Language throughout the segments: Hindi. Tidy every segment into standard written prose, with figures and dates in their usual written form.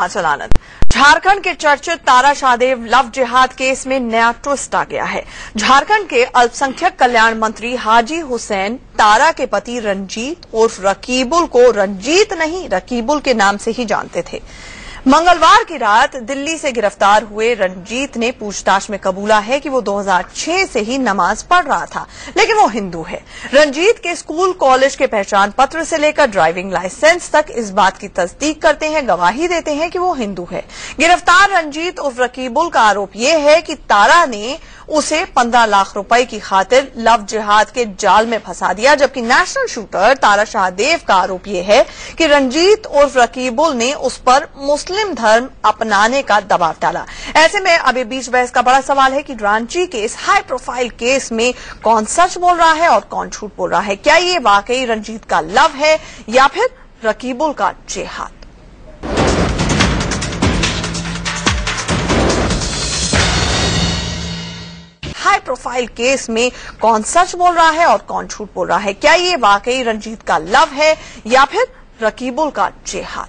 आनंद। झारखंड के चर्चित तारा शाहदेव लव जिहाद केस में नया ट्विस्ट आ गया है। झारखंड के अल्पसंख्यक कल्याण मंत्री हाजी हुसैन तारा के पति रंजीत उर्फ रकीबुल को रंजीत नहीं रकीबुल के नाम से ही जानते थे। मंगलवार की रात दिल्ली से गिरफ्तार हुए रंजीत ने पूछताछ में कबूला है कि वो 2006 से ही नमाज पढ़ रहा था, लेकिन वो हिंदू है। रंजीत के स्कूल कॉलेज के पहचान पत्र से लेकर ड्राइविंग लाइसेंस तक इस बात की तस्दीक करते हैं, गवाही देते हैं कि वो हिंदू है। गिरफ्तार रंजीत उर्फ रकीबुल का आरोप ये है कि तारा ने उसे 15 लाख रुपए की खातिर लव जिहाद के जाल में फंसा दिया, जबकि नेशनल शूटर तारा शाहदेव का आरोप यह है कि रंजीत उर्फ रकीबुल ने उस पर मुस्लिम धर्म अपनाने का दबाव डाला। ऐसे में अब ये बीच बहस का बड़ा सवाल है कि रांची के इस हाई प्रोफाइल केस में कौन सच बोल रहा है और कौन झूठ बोल रहा है। क्या ये वाकई रंजीत का लव है या फिर रकीबुल का जिहाद? हाई प्रोफाइल केस में कौन सच बोल रहा है और कौन झूठ बोल रहा है। क्या ये वाकई रंजीत का लव है या फिर रकीबुल का जिहाद?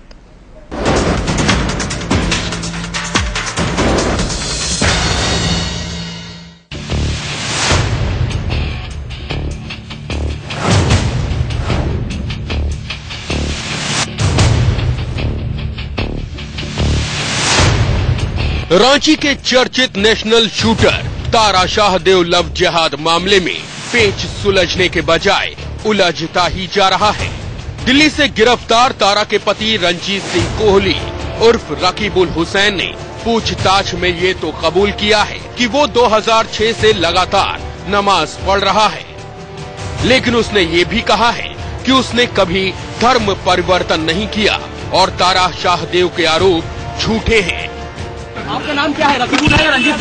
रांची के चर्चित नेशनल शूटर तारा शाहदेव लव जिहाद मामले में पेच सुलझने के बजाय उलझता ही जा रहा है। दिल्ली से गिरफ्तार तारा के पति रंजीत सिंह कोहली उर्फ रकीबुल हुसैन ने पूछताछ में ये तो कबूल किया है कि वो 2006 से लगातार नमाज पढ़ रहा है, लेकिन उसने ये भी कहा है कि उसने कभी धर्म परिवर्तन नहीं किया और तारा शाहदेव के आरोप झूठे हैं। आपका नाम क्या है? रकीबुल है या रंजीत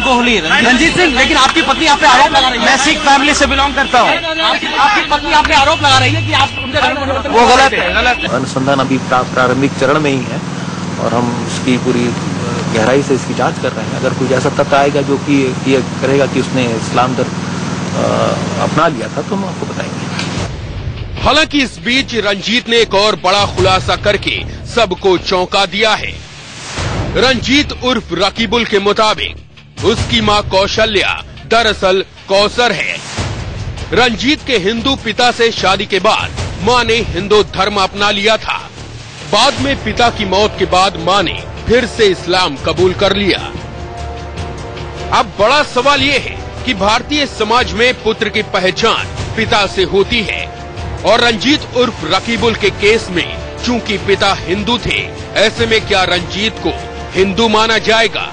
कोहली? रंजीत सिंह। लेकिन आपकी पत्नी आप पे आरोप लगा रही है। मैं सिख फैमिली से बिलोंग करता हूँ। आपकी पत्नी आप पे आरोप लगा रही है कि आप उनके धर्म परिवर्तन। वो गलत है। अनुसंधान अभी प्रारंभिक चरण में ही है और हम इसकी पूरी गहराई से इसकी जांच कर रहे हैं। अगर कुछ ऐसा तथ्य आएगा जो कि ये करेगा कि उसने इस्लाम धर्म अपना लिया था तो हम आपको बताएंगे। हालांकि इस बीच रंजीत ने एक और बड़ा खुलासा करके सबको चौंका दिया है। रंजीत उर्फ रकीबुल के मुताबिक उसकी मां कौशल्या दरअसल कौसर है। रंजीत के हिंदू पिता से शादी के बाद मां ने हिंदू धर्म अपना लिया था। बाद में पिता की मौत के बाद मां ने फिर से इस्लाम कबूल कर लिया। अब बड़ा सवाल ये है कि भारतीय समाज में पुत्र की पहचान पिता से होती है और रंजीत उर्फ रकीबुल के केस में चूंकि पिता हिंदू थे, ऐसे में क्या रंजीत को हिंदू माना जाएगा?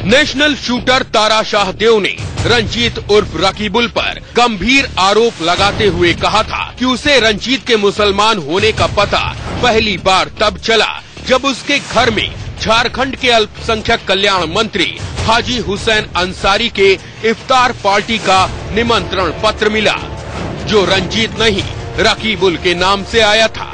नेशनल शूटर तारा शाहदेव ने रंजीत उर्फ रकीबुल पर गंभीर आरोप लगाते हुए कहा था कि उसे रंजीत के मुसलमान होने का पता पहली बार तब चला जब उसके घर में झारखंड के अल्पसंख्यक कल्याण मंत्री हाजी हुसैन अंसारी के इफ्तार पार्टी का निमंत्रण पत्र मिला, जो रंजीत नहीं रकीबुल के नाम से आया था।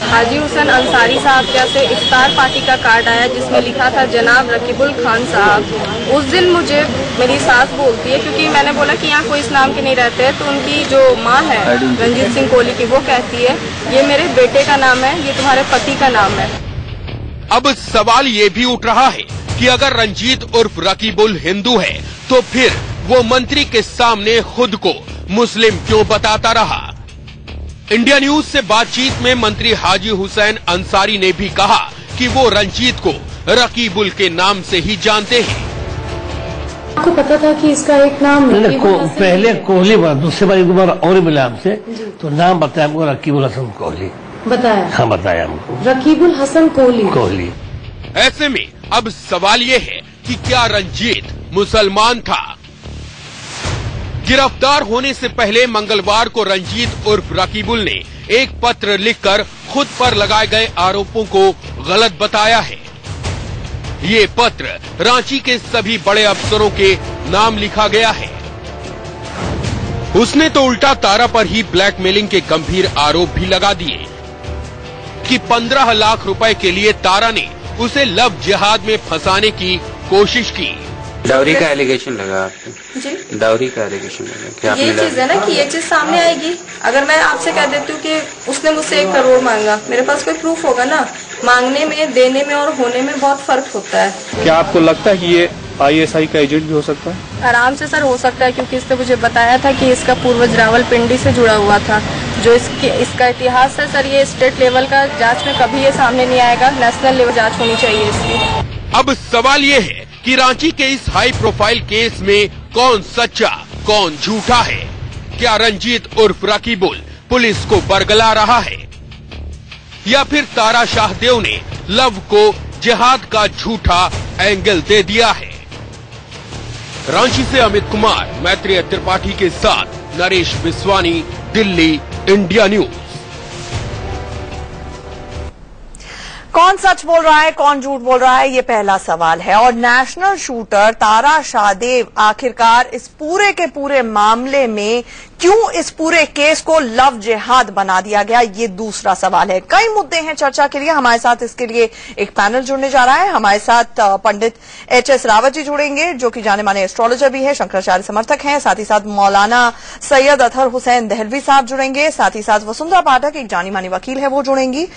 हाजी हुसैन अंसारी साहब के से इफ्तार पार्टी का कार्ड आया जिसमें लिखा था जनाब रकीबुल खान साहब। उस दिन मुझे मेरी सास बोलती है, क्योंकि मैंने बोला कि यहाँ कोई इस नाम के नहीं रहते, तो उनकी जो माँ है रंजीत सिंह कोहली की, वो कहती है ये मेरे बेटे का नाम है, ये तुम्हारे पति का नाम है। अब सवाल ये भी उठ रहा है कि अगर रंजीत उर्फ रकीबुल हिंदू है तो फिर वो मंत्री के सामने खुद को मुस्लिम क्यों बताता रहा? इंडिया न्यूज से बातचीत में मंत्री हाजी हुसैन अंसारी ने भी कहा कि वो रंजीत को रकीबुल के नाम से ही जानते हैं। आपको पता था कि इसका एक नाम पहले कोहली बना, दूसरी बार एक बार और मिला हमसे तो नाम बताया हमको रकीबुल हसन कोहली बताया। हाँ बताया हमको रकीबुल हसन कोहली। ऐसे में अब सवाल ये है कि क्या रंजीत मुसलमान था? गिरफ्तार होने से पहले मंगलवार को रंजीत उर्फ रकीबुल ने एक पत्र लिखकर खुद पर लगाए गए आरोपों को गलत बताया है। ये पत्र रांची के सभी बड़े अफसरों के नाम लिखा गया है। उसने तो उल्टा तारा पर ही ब्लैकमेलिंग के गंभीर आरोप भी लगा दिए कि 15 लाख रुपए के लिए तारा ने उसे लव जिहाद में फंसाने की कोशिश की। डाउरी का एलिगेशन लगा आपको? जी, डाउरी का एलिगेशन लगा कि आपने ये चीज है ना कि ये चीज सामने आएगी। अगर मैं आपसे कह देती हूँ कि उसने मुझसे 1 करोड़ मांगा, मेरे पास कोई प्रूफ होगा ना। मांगने में, देने में और होने में बहुत फर्क होता है। क्या आपको लगता है कि ये ISI का एजेंट भी हो सकता है? आराम से सर हो सकता है, क्योंकि इसने मुझे बताया था कि इसका पूर्वज रावलपिंडी से जुड़ा हुआ था। जो इसका इतिहास है सर, ये स्टेट लेवल का जांच में कभी ये सामने नहीं आएगा। नेशनल लेवल जांच होनी चाहिए इसकी। अब सवाल ये है कि रांची के इस हाई प्रोफाइल केस में कौन सच्चा कौन झूठा है? क्या रंजीत उर्फ रकीबुल पुलिस को बरगला रहा है, या फिर तारा शाहदेव ने लव को जिहाद का झूठा एंगल दे दिया है? रांची से अमित कुमार, मैत्रेय त्रिपाठी के साथ नरेश बिस्वानी, दिल्ली, इंडिया न्यूज। कौन सच बोल रहा है, कौन झूठ बोल रहा है, ये पहला सवाल है। और नेशनल शूटर तारा शाहदेव आखिरकार इस पूरे के पूरे मामले में क्यों इस पूरे केस को लव जिहाद बना दिया गया, ये दूसरा सवाल है। कई मुद्दे हैं चर्चा के लिए। हमारे साथ इसके लिए एक पैनल जुड़ने जा रहा है। हमारे साथ पंडित HS रावत जी जुड़ेंगे, जो कि जाने माने एस्ट्रोलॉजर भी है, शंकराचार्य समर्थक हैं। साथ ही साथ मौलाना सैयद अतहर हुसैन दहलवी साहब जुड़ेंगे। साथ ही साथ वसुंधरा पाठक, एक जानी मानी वकील है, वो जुड़ेंगी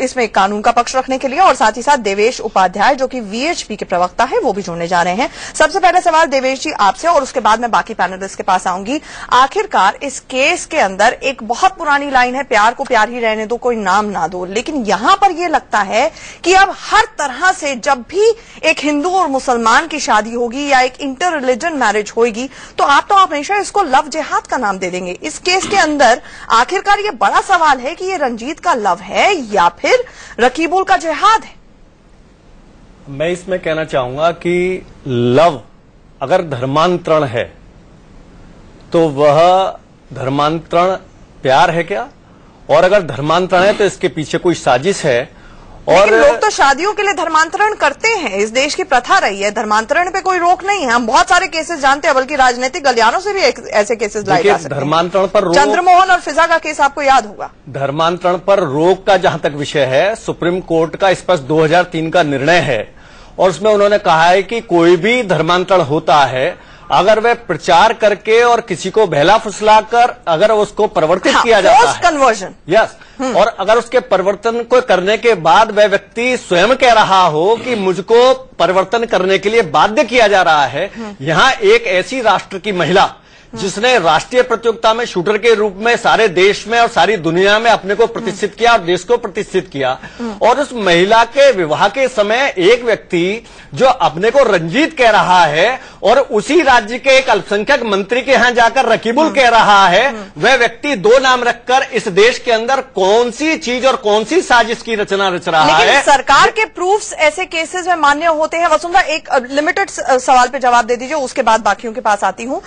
इसमें कानून का पक्ष रखने के लिए। और साथ ही साथ देवेश उपाध्याय, जो कि VHP के प्रवक्ता है, वो भी जुड़ने जा रहे हैं। सबसे पहले सवाल देवेश जी आपसे, और उसके बाद मैं बाकी पैनलिस्ट के पास आऊंगी। आखिरकार इस केस के अंदर एक बहुत पुरानी लाइन है, प्यार को प्यार ही रहने दो, कोई नाम ना दो। लेकिन यहां पर यह लगता है कि अब हर तरह से जब भी एक हिंदू और मुसलमान की शादी होगी या एक इंटर रिलीजन मैरिज होगी, तो आप हमेशा इसको लव जिहाद का नाम दे देंगे। इस केस के अंदर आखिरकार ये बड़ा सवाल है कि ये रंजीत का लव है या फिर रकीबुल का जिहाद है। मैं इसमें कहना चाहूंगा कि लव अगर धर्मांतरण है तो वह धर्मांतरण प्यार है क्या? और अगर धर्मांतरण है तो इसके पीछे कोई साजिश है। और लोग तो शादियों के लिए धर्मांतरण करते हैं, इस देश की प्रथा रही है। धर्मांतरण पे कोई रोक नहीं है। हम बहुत सारे केसेस जानते हैं, बल्कि राजनीतिक गलियारों से भी ऐसे केसेस लाए जा सकते हैं। धर्मांतरण पर रोक, चंद्रमोहन और फिजा का केस आपको याद होगा। धर्मांतरण पर रोक का जहां तक विषय है, सुप्रीम कोर्ट का स्पष्ट 2003 का निर्णय है, और उसमें उन्होंने कहा है कि कोई भी धर्मांतरण होता है, अगर वह प्रचार करके और किसी को बहला फुसलाकर अगर उसको परिवर्तित किया जाता है, कन्वर्जन, यस, और अगर उसके परिवर्तन को करने के बाद वह व्यक्ति स्वयं कह रहा हो कि मुझको परिवर्तन करने के लिए बाध्य किया जा रहा है। यहां एक ऐसी राष्ट्र की महिला जिसने राष्ट्रीय प्रतियोगिता में शूटर के रूप में सारे देश में और सारी दुनिया में अपने को प्रतिष्ठित किया और देश को प्रतिष्ठित किया, और उस महिला के विवाह के समय एक व्यक्ति जो अपने को रंजीत कह रहा है और उसी राज्य के एक अल्पसंख्यक मंत्री के यहां जाकर रकीबुल कह रहा है, वह व्यक्ति 2 नाम रखकर इस देश के अंदर कौन सी चीज और कौन सी साजिश की रचना रच रहा है। सरकार के प्रूफ्स ऐसे केसेस में मान्य होते हैं। वसुंधरा, एक लिमिटेड सवाल पे जवाब दे दीजिए, उसके बाद बाकियों के पास आती हूं।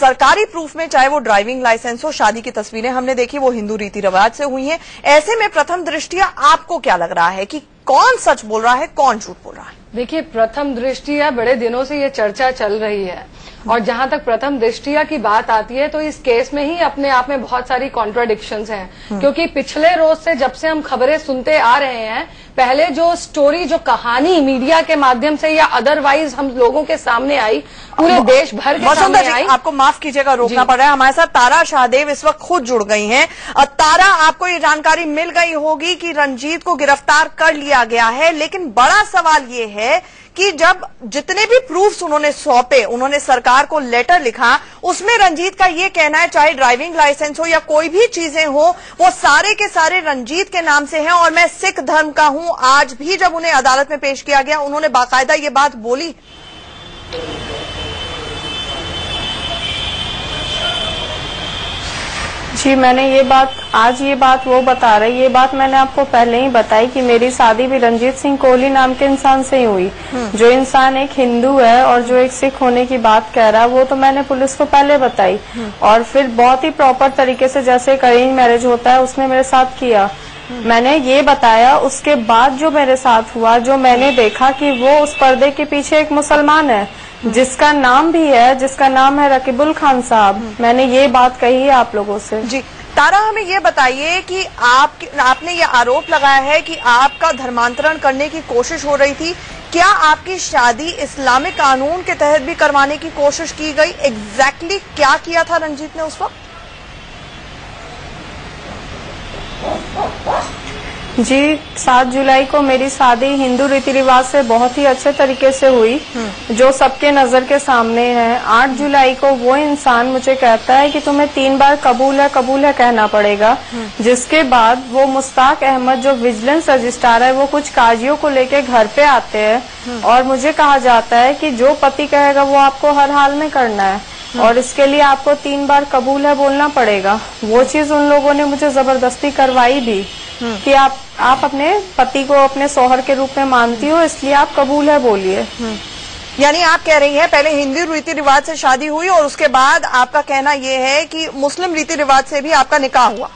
सरकारी प्रूफ में चाहे वो ड्राइविंग लाइसेंस हो, शादी की तस्वीरें हमने देखी, वो हिंदू रीति रिवाज से हुई हैं। ऐसे में प्रथम दृष्टिया आपको क्या लग रहा है कि कौन सच बोल रहा है, कौन झूठ बोल रहा है? देखिए, प्रथम दृष्टिया बड़े दिनों से ये चर्चा चल रही है, और जहां तक प्रथम दृष्टिया की बात आती है तो इस केस में ही अपने आप में बहुत सारी कॉन्ट्राडिक्शंस हैं। क्योंकि पिछले रोज से जब से हम खबरें सुनते आ रहे हैं, पहले जो स्टोरी, जो कहानी मीडिया के माध्यम से या अदरवाइज हम लोगों के सामने आई, पूरे देश भर के सामने आई। आपको माफ कीजिएगा, रोकना पड़ रहा है। हमारे साथ तारा शाहदेव इस वक्त खुद जुड़ गई हैं। तारा, आपको ये जानकारी मिल गई होगी कि रंजीत को गिरफ्तार कर लिया गया है, लेकिन बड़ा सवाल ये है कि जब जितने भी प्रूफ्स उन्होंने सौंपे, उन्होंने सरकार को लेटर लिखा, उसमें रंजीत का ये कहना है, चाहे ड्राइविंग लाइसेंस हो या कोई भी चीजें हो, वो सारे के सारे रंजीत के नाम से हैं, और मैं सिख धर्म का हूं। आज भी जब उन्हें अदालत में पेश किया गया, उन्होंने बाकायदा ये बात बोली। जी, मैंने ये बात वो बता रही, ये बात मैंने आपको पहले ही बताई कि मेरी शादी भी रंजीत सिंह कोहली नाम के इंसान से ही हुई। जो इंसान एक हिंदू है और जो एक सिख होने की बात कह रहा है, वो तो मैंने पुलिस को पहले बताई, और फिर बहुत ही प्रॉपर तरीके से, जैसे एक अरेंज मैरिज होता है, उसने मेरे साथ किया। मैंने ये बताया, उसके बाद जो मेरे साथ हुआ, जो मैंने देखा कि वो उस पर्दे के पीछे एक मुसलमान है, जिसका नाम भी है, जिसका नाम है रकीबुल खान साहब। मैंने ये बात कही है आप लोगों से। जी तारा, हमें ये बताइए कि आपने ये आरोप लगाया है कि आपका धर्मांतरण करने की कोशिश हो रही थी। क्या आपकी शादी इस्लामिक कानून के तहत भी करवाने की कोशिश की गई? एग्जैक्टली क्या किया था रंजीत ने उस वक्त? जी, 7 जुलाई को मेरी शादी हिंदू रीति रिवाज से बहुत ही अच्छे तरीके से हुई, जो सबके नजर के सामने है। 8 जुलाई को वो इंसान मुझे कहता है कि तुम्हें 3 बार कबूल है कहना पड़ेगा, जिसके बाद वो मुश्ताक अहमद जो विजिलेंस रजिस्ट्रार है वो कुछ काजियों को लेके घर पे आते हैं और मुझे कहा जाता है कि जो पति कहेगा वो आपको हर हाल में करना है और इसके लिए आपको 3 बार कबूल है बोलना पड़ेगा। वो चीज उन लोगों ने मुझे जबरदस्ती करवाई भी कि आप अपने पति को अपने शौहर के रूप में मानती हो, इसलिए आप कबूल है बोलिए। यानी आप कह रही हैं पहले हिंदू रीति रिवाज से शादी हुई और उसके बाद आपका कहना यह है कि मुस्लिम रीति रिवाज से भी आपका निकाह हुआ।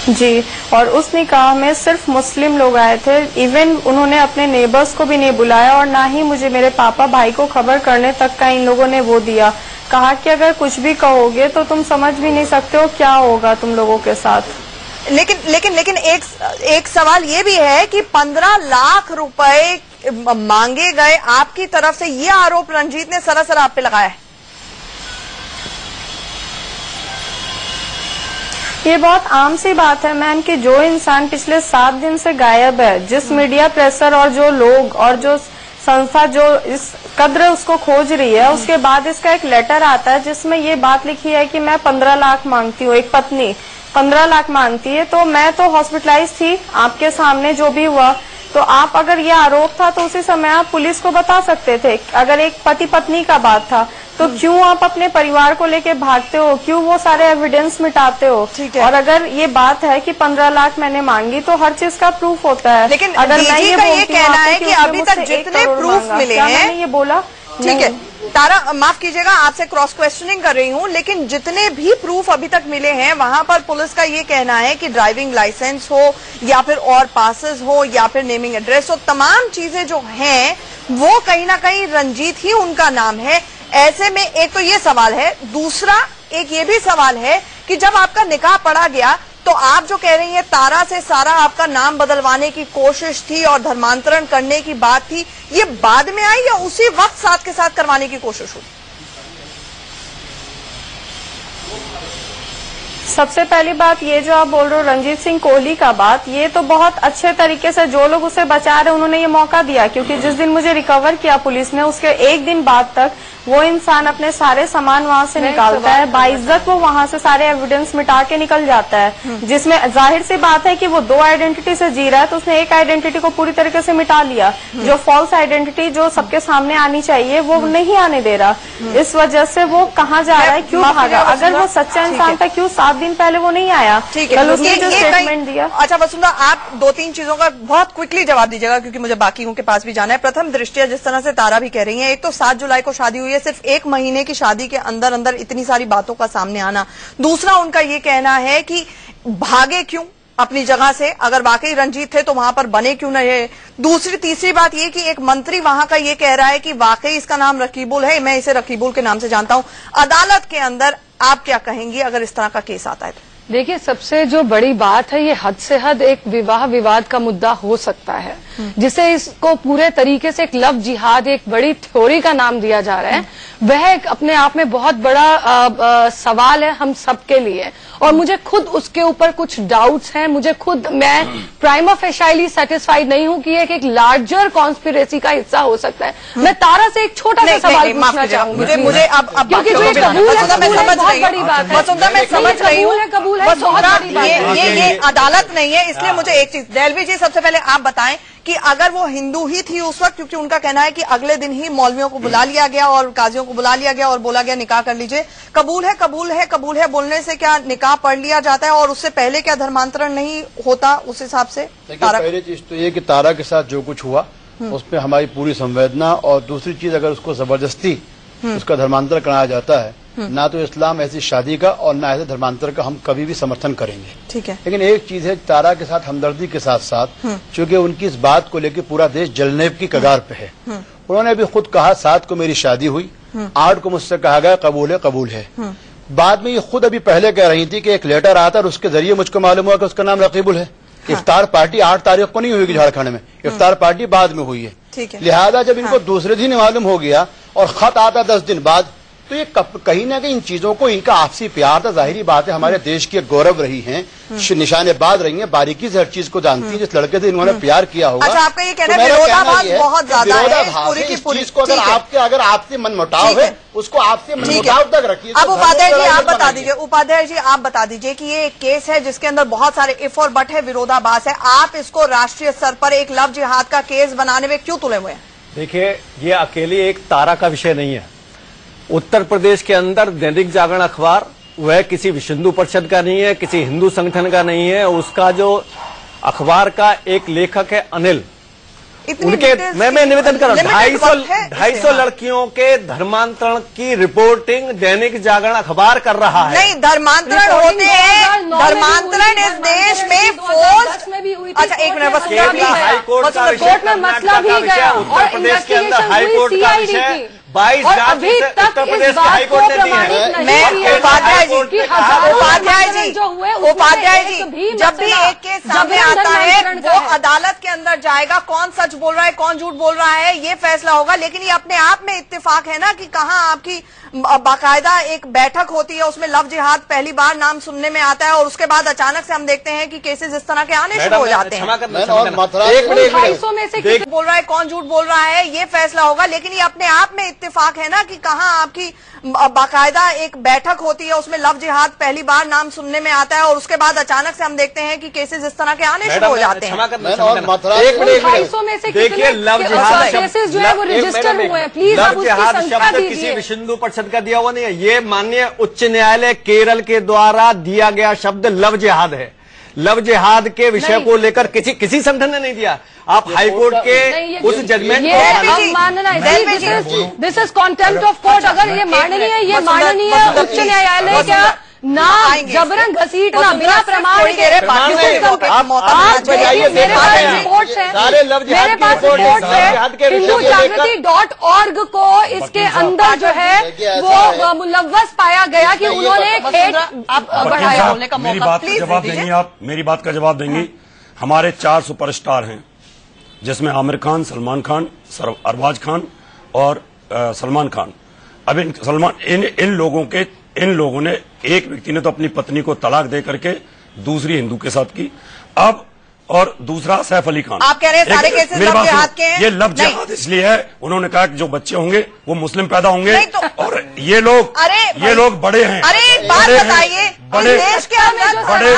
जी, और उस निकाह में सिर्फ मुस्लिम लोग आए थे। इवन उन्होंने अपने नेबर्स को भी नहीं बुलाया और ना ही मुझे मेरे पापा भाई को खबर करने तक का इन लोगों ने वो दिया। कहा कि अगर कुछ भी कहोगे तो तुम समझ भी नहीं सकते हो क्या होगा तुम लोगों के साथ। लेकिन एक सवाल ये भी है कि 15 लाख रुपए मांगे गए आपकी तरफ से, ये आरोप रंजीत ने सरासर आप पे लगाया है। ये बहुत आम सी बात है मैन कि जो इंसान पिछले 7 दिन से गायब है, जिस मीडिया प्रेशर और जो लोग और जो संस्था जो इस कद्र उसको खोज रही है, उसके बाद इसका एक लेटर आता है जिसमें ये बात लिखी है कि मैं 15 लाख मांगती हूँ। एक पत्नी 15 लाख मांगती है। तो मैं तो हॉस्पिटलाइज थी, आपके सामने जो भी हुआ, तो आप अगर ये आरोप था तो उसी समय आप पुलिस को बता सकते थे। अगर एक पति पत्नी का बात था तो क्यों आप अपने परिवार को लेके भागते हो, क्यों वो सारे एविडेंस मिटाते हो? और अगर ये बात है कि 15 लाख मैंने मांगी तो हर चीज का प्रूफ होता है। लेकिन अगर मैं ये कहना है कि अभी तक जितने प्रूफ मिले हैं, मैंने ये बोला ठीक है तारा, माफ कीजिएगा आपसे क्रॉस क्वेश्चनिंग कर रही हूँ, लेकिन जितने भी प्रूफ अभी तक मिले हैं वहां पर पुलिस का ये कहना है कि ड्राइविंग लाइसेंस हो या फिर और पासेस हो या फिर नेमिंग एड्रेस हो, तमाम चीजें जो हैं वो कहीं ना कहीं रंजीत ही उनका नाम है। ऐसे में एक तो ये सवाल है, दूसरा एक ये भी सवाल है कि जब आपका निकाह पड़ा गया तो आप जो कह रही हैं तारा से सारा आपका नाम बदलवाने की कोशिश थी और धर्मांतरण करने की बात थी, ये बाद में आई या उसी वक्त साथ के साथ करवाने की कोशिश हुई? सबसे पहली बात ये जो आप बोल रहे हो रंजीत सिंह कोहली का बात, ये तो बहुत अच्छे तरीके से जो लोग उसे बचा रहे उन्होंने ये मौका दिया, क्योंकि जिस दिन मुझे रिकवर किया पुलिस ने उसके एक दिन बाद तक वो इंसान अपने सारे सामान वहाँ से निकालता है, बाइज्जत वो वहाँ से सारे एविडेंस मिटा के निकल जाता है, जिसमें जाहिर सी बात है कि वो 2 आइडेंटिटी से जी रहा है, तो उसने एक आइडेंटिटी को पूरी तरीके से मिटा लिया। जो फॉल्स आइडेंटिटी जो सबके सामने आनी चाहिए वो नहीं आने दे रहा। इस वजह से वो कहाँ जा रहा है, क्यों भागा? अगर वो सच्चा इंसान था क्यों 7 दिन पहले वो नहीं आया? ठीक है, कल उसने जो स्टेटमेंट दिया। अच्छा वसुंधरा, आप 2-3 चीजों का बहुत क्विकली जवाब दीजिएगा क्योंकि मुझे बाकियों के पास भी जाना है। प्रथम दृष्टिया जिस तरह से तारा भी कह रही है, एक तो 7 जुलाई को शादी हुई है, सिर्फ 1 महीने की शादी के अंदर अंदर इतनी सारी बातों का सामने आना। दूसरा उनका ये कहना है कि भागे क्यों अपनी जगह से, अगर वाकई रंजीत थे तो वहां पर बने क्यों नहीं? तीसरी बात ये कि एक मंत्री वहां का ये कह रहा है कि वाकई इसका नाम रकीबुल है, मैं इसे रकीबुल के नाम से जानता हूं। अदालत के अंदर आप क्या कहेंगी अगर इस तरह का केस आता है तो? देखिए, सबसे जो बड़ी बात है, ये हद से हद एक विवाह विवाद का मुद्दा हो सकता है, जिसे इसको पूरे तरीके से एक लव जिहाद, एक बड़ी थ्योरी का नाम दिया जा रहा है। वह एक अपने आप में बहुत बड़ा सवाल है हम सबके लिए, और मुझे खुद उसके ऊपर कुछ डाउट्स हैं। मैं प्राइमा फेशियली सेटिस्फाइड नहीं हूं कि एक लार्जर कॉन्स्पिरेसी का हिस्सा हो सकता है। मैं तारा से एक छोटा सा सवाल पूछना चाहूंगी, मुझे अब क्योंकि जो बहुत बड़ी बात है, मैं समझ रही हूँ, कबूल है, बहुत बड़ी बात है। ये अदालत नहीं है, इसलिए मुझे एक चीज देलवी जी सबसे पहले आप बताएं कि अगर वो हिंदू ही थी उस वक्त, क्योंकि उनका कहना है कि अगले दिन ही मौलवियों को बुला लिया गया और काजियों को बुला लिया गया और बोला गया निकाह कर लीजिए, कबूल है कबूल है कबूल है बोलने से क्या निकाह पढ़ लिया जाता है और उससे पहले क्या धर्मांतरण नहीं होता उस हिसाब से? पहली चीज तो ये कि तारा के साथ जो कुछ हुआ उसमें हमारी पूरी संवेदना, और दूसरी चीज अगर उसको जबरदस्ती उसका धर्मांतर कराया जाता है, ना तो इस्लाम ऐसी शादी का और ना ऐसे धर्मांतर का हम कभी भी समर्थन करेंगे। ठीक है, लेकिन एक चीज है, तारा के साथ हमदर्दी के साथ साथ चूंकि उनकी इस बात को लेकर पूरा देश जलने की कगार पे है, उन्होंने भी खुद कहा 7 को मेरी शादी हुई, 8 को मुझसे कहा गया कबूल है कबूल है। बाद में ये खुद अभी पहले कह रही थी कि एक लेटर आता और उसके जरिए मुझको मालूम हुआ कि उसका नाम रकीबुल है। इफ्तार पार्टी 8 तारीख को नहीं हुई झारखंड में, इफ्तार पार्टी बाद में हुई है। लिहाजा जब इनको दूसरे दिन मालूम हो गया और खत आता 10 दिन बाद, तो ये कहीं ना कहीं इन चीजों को, इनका आपसी प्यार था, जाहिरी बात है हमारे देश की गौरव रही हैं, निशानेबाज रही हैं, बारीकी से हर चीज को जानती हैं, जिस लड़के से इन्होंने प्यार किया होगा। अच्छा, आपका ये कहना है विरोधाभास बहुत ज्यादा है इस चीज को, अगर आपसे मनमुटाव है उसको आपसे मनमुटाव तक रखिए। अब उपाध्याय जी आप बता दीजिए, उपाध्याय जी आप बता दीजिए कि ये एक केस है जिसके अंदर बहुत सारे इफ और बट है, विरोधाभास है, आप इसको राष्ट्रीय स्तर पर एक लव जिहाद का केस बनाने में क्यों तुले हुए हैं? देखिए, ये अकेले एक तारा का विषय नहीं है। उत्तर प्रदेश के अंदर दैनिक जागरण अखबार वह किसी विश्व हिंदू परिषद का नहीं है, किसी हिंदू संगठन का नहीं है, उसका जो अखबार का एक लेखक है अनिल, उनके मैं निवेदन कर रहा हूँ 250 लड़कियों के धर्मांतरण की रिपोर्टिंग दैनिक जागरण अखबार कर रहा है। नहीं, धर्मांतरण होते हैं, धर्मांतरण इस देश में फोर्स में भी हुई। अच्छा एक मिनट, हाईकोर्ट का विषय, मसला भी गया, उत्तर प्रदेश के अंदर हाईकोर्ट का विषय 22 अभी तक इस बात को प्रमाणित नहीं किया। उपाध्याय जी जब भी एक केस सामने आता है वो अदालत के अंदर जाएगा, कौन सच बोल रहा है कौन झूठ बोल रहा है ये फैसला होगा, लेकिन ये अपने आप में इत्तेफाक है ना कि कहाँ आपकी बाकायदा एक बैठक होती है, उसमें लव जिहाद पहली बार नाम सुनने में आता है और उसके बाद अचानक से हम देखते हैं कि केसेस इस तरह के आने शुरू हो जाते हैं। बोल रहा है कौन झूठ बोल रहा है ये फैसला होगा, लेकिन ये अपने आप में इत्तेफाक है ना कि कहाँ आपकी बाकायदा एक बैठक होती है, उसमें लव जिहाद पहली बार नाम सुनने में आता है और उसके बाद अचानक से हम देखते हैं कि केसेस इस तरह के आने शुरू हो जाते हैं। 250 में से देखिए, लव जिहाद केसेस जो है वो रजिस्टर हुए हैं, प्लीज आप उसकी संख्या दीजिए। किसी विश्व हिंदू परिषद का दिया हुआ नहीं है, ये माननीय उच्च न्यायालय केरल के द्वारा दिया गया शब्द लव जिहाद है। लव जिहाद के विषय को लेकर किसी संगठन ने नहीं दिया। आप हाईकोर्ट के उस जजमेंट को मानना है, this is contempt of court. अगर ये माननीय उच्च न्यायालय क्या ना जबरन घसीटना बिना प्रमाण के, मेरे पास रिपोर्ट्स है, हिंदू जागृति .org को इसके अंदर जो है वो मुलव्वस पाया गया कि उन्होंने खेत बढ़ाया। बोलने का मौका प्लीज जवाब देंगी आप, मेरी बात का जवाब देंगी। हमारे 4 सुपरस्टार हैं जिसमें आमिर खान, सलमान खान, अरबाज खान और सलमान खान। अब इन लोगों ने एक व्यक्ति ने तो अपनी पत्नी को तलाक दे करके दूसरी हिंदू के साथ की, अब और दूसरा सैफ अली खान। आप कह रहे हैं सारे केसेस लव जिहाद के हैं? ये लव जिहाद इसलिए है, उन्होंने कहा कि जो बच्चे होंगे वो मुस्लिम पैदा होंगे और ये लोग बड़े हैं। अरे एक बात बताइए, देश के अंदर बड़े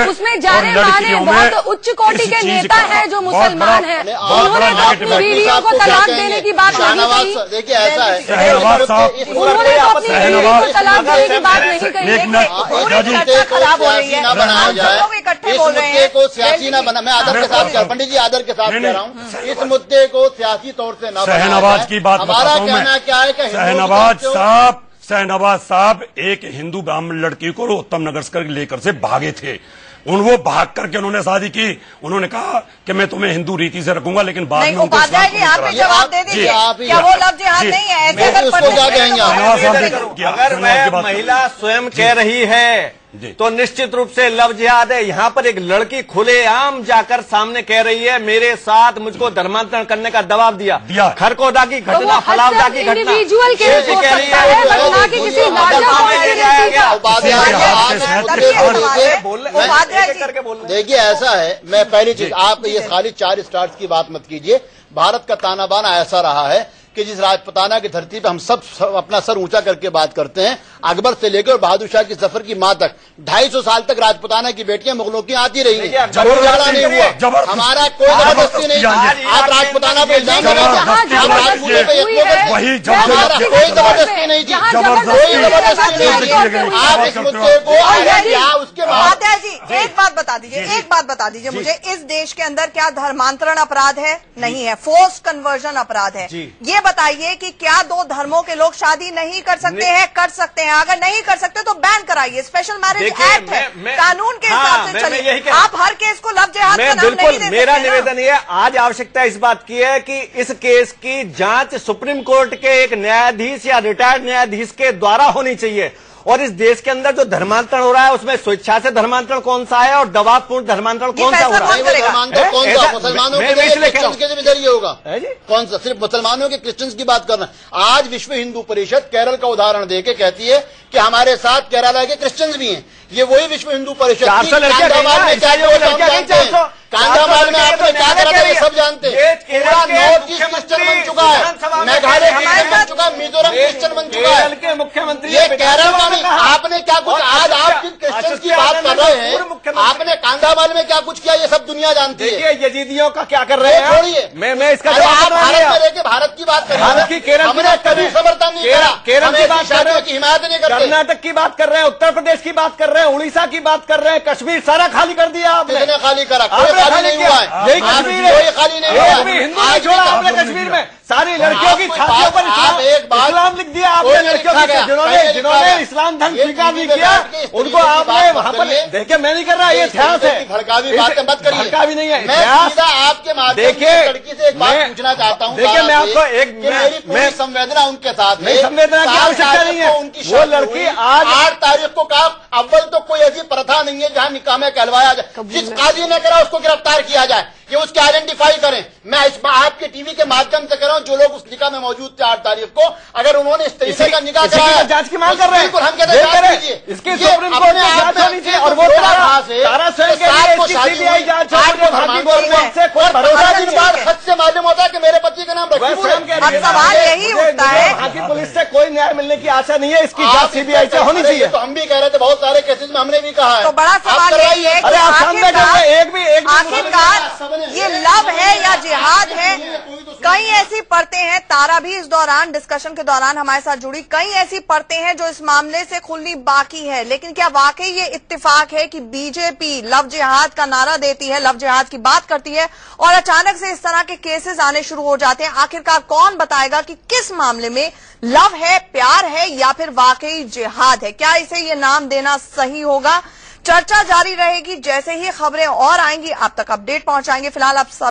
उसमें जाने माने बहुत उच्च कोटि के नेता हैं जो मुसलमान हैं, उन्होंने अपनी बीवियों को तलाक देने की बात नहीं कही। देखिए ऐसा है, शहनवाज साहब, उन्होंने अपनी बीवियों को तलाक देने की बात नहीं कही। खराब हो रही है, ना बनाया जाए, इस मुद्दे को सियासी न बना। मैं आदर के साथ, पंडित जी आदर के साथ कह रहा हूँ, इस मुद्दे को सियासी तौर से न शहनवाज की बात हमारा कहना क्या है कि शहनवाज साहब एक हिंदू ब्राह्मण लड़की को उत्तम नगर लेकर से भागे थे। वो भाग करके उन्होंने शादी की, उन्होंने कहा कि मैं तुम्हें हिंदू रीति से रखूंगा, लेकिन बाद में उपाध्याय जी आप भी जवाब दे दीजिए, क्या वो लव जिहाद नहीं है? ऐसे अगर वह महिला स्वयं कह रही है तो निश्चित रूप से लव जिहाद है। यहाँ पर एक लड़की खुलेआम जाकर सामने कह रही है मेरे साथ मुझको धर्मांतरण करने का दबाव दिया। खरकोदा की घटना, फलावदा की घटना, इंडिविजुअल के कह रही है देखिए ऐसा है, मैं पहली चीज, आप ये खाली 4 स्टार्स की बात मत कीजिए। भारत का ताना बाना ऐसा रहा है कि जिस राजपुताना की धरती पे हम सब अपना सर ऊंचा करके बात करते हैं, अकबर से लेकर बहादुर शाह की जफर की मां तक 250 साल तक राजपुताना की बेटियां मुगलों की आती रही हैं, झगड़ा नहीं हुआ, हमारा कोई जबरदस्ती नहीं। आप राजपुताना पे इल्जाम लगाएंगे, आप राजपूतों पे हमारा कोई जबरदस्ती नहीं थी, कोई जबरदस्ती नहीं थी। आप इस मुद्दे को उसके बाद एक बात बता दीजिए मुझे, इस देश के अंदर क्या धर्मांतरण अपराध है? नहीं है। फोर्स कन्वर्जन अपराध है। ये बताइए कि क्या 2 धर्मों के लोग शादी नहीं कर सकते हैं? कर सकते हैं। अगर नहीं कर सकते तो बैन कराइए। स्पेशल मैरिज एक्ट है, कानून के हिसाब से चलिए। आप हर केस को लव जिहाद का नाम नहीं दे सकते। मेरा निवेदन ये, आज आवश्यकता इस बात की है कि इस केस की जांच सुप्रीम कोर्ट के एक न्यायाधीश या रिटायर्ड न्यायाधीश के द्वारा होनी चाहिए और इस देश के अंदर जो धर्मांतरण हो रहा है उसमें स्वेच्छा से धर्मांतरण कौन सा है और दबावपूर्ण धर्मांतरण कौन सा हो रहा है? धर्मांतरण कौन सा? मुसलमानों के जरिए होगा? कौन सा? सिर्फ मुसलमानों के क्रिश्चियंस की बात करना। आज विश्व हिंदू परिषद केरल का उदाहरण देके कहती है कि हमारे साथ केरला के क्रिश्चियंस भी हैं। ये वही विश्व हिंदू परिषद कांधामाल में आपने क्या करा था ये सब जानते हैं। पूरा नॉर्थ ईस्ट क्रिश्चियन बन चुका है, मेघालय क्रिश्चियन बन चुका है, मिजोरम क्रिश्चियन बन चुका है। के मुख्यमंत्री ये केरल का नहीं। आपने क्या कुछ, आज आप जिन क्रिश्चियंस की बात कर रहे हैं, आपने कांधामाल में क्या कुछ किया ये सब दुनिया जानती है। देखिए यजीदियों का क्या कर रहे हैं, छोड़िए, मैं इसका आप भारत में रहकर भारत की बात कर रहे हैं। हमने कभी समर्थन नहीं करा, केरल की बात कर रहे हैं, हिमायत नहीं करते। कर्नाटक की बात कर रहे हैं, उत्तर प्रदेश की बात कर रहे हैं, उड़ीसा की बात कर रहे हैं, कश्मीर सारा खाली कर दिया आपने। किसने खाली करा? कोई खाली नहीं हुआ है। यही कश्मीर है, कोई खाली नहीं हुआ है। हिंदू नहीं छोड़ा आपने कश्मीर में, सारी लड़कियों की छातियों पर इस्लाम लिख दिया आपने। लड़कियों की जिन्होंने इस्लाम धर्म स्वीकार नहीं किया उनको आपने वहां पर, देखिए मैं नहीं कर रहा, ये इतिहास है, भड़कावी बातें मत करिए। भड़का भी नहीं है मैं सीधा आपके माध्यम से लड़की से एक बात पूछना चाहता हूँ। देखिए मैं आपको एक, मेरी पूरी संवेदना उनके साथ है। संवेदना की आवश्यकता नहीं है। वो लड़की आज 8 तारीख को कहा, अव्वल तो कोई ऐसी प्रथा नहीं है जहाँ निकाह में कहलवाया जाए। जिस काजी ने करा उसको गिरफ्तार किया जाए, ये उसके आइडेंटिफाई करें। मैं इस आपके टीवी के माध्यम से कह रहा हूँ, जो लोग उस निकाह में मौजूद थे 8 तारीख को, अगर उन्होंने इस तरीके का निकाह कराया, जांच की मांग कर रहे हैं। बिल्कुल हम कहते हैं जांच कीजिए। इसके सुप्रीम कोर्ट में जांच होनी चाहिए और वो तारा स्वयं के लिए इसकी सीबीआई जांच हो, भारतीय गवर्नमेंट से कोई भरोसा नहीं है। सच से मालूम होता है कि मेरे पति का नाम रकीबुल है। अब सवाल यही उठता है, वहाँ की पुलिस से कोई न्याय मिलने की आशा नहीं है, इसकी जांच सीबीआई से होनी चाहिए। तो हम भी कह रहे थे, बहुत सारे केसेस में हमने भी कहा है। तो बड़ा सवाल यही है कि आखिरकार ये लव है या जिहाद है? कई ऐसी परतें हैं, तारा भी इस दौरान डिस्कशन के दौरान हमारे साथ जुड़ी, कई ऐसी परतें हैं जो इस मामले से खुलनी बाकी है। लेकिन क्या वाकई ये इत्तेफाक है कि बीजेपी लव जिहाद का नारा देती है, लव जिहाद की बात करती है और अचानक से इस तरह के केसेस आने शुरू हो जाते हैं? आखिरकार कौन बताएगा कि किस मामले में लव है, प्यार है या फिर वाकई जिहाद है? क्या इसे ये नाम देना सही होगा? चर्चा जारी रहेगी, जैसे ही खबरें और आएंगी आप तक अपडेट पहुंचाएंगे। फिलहाल आप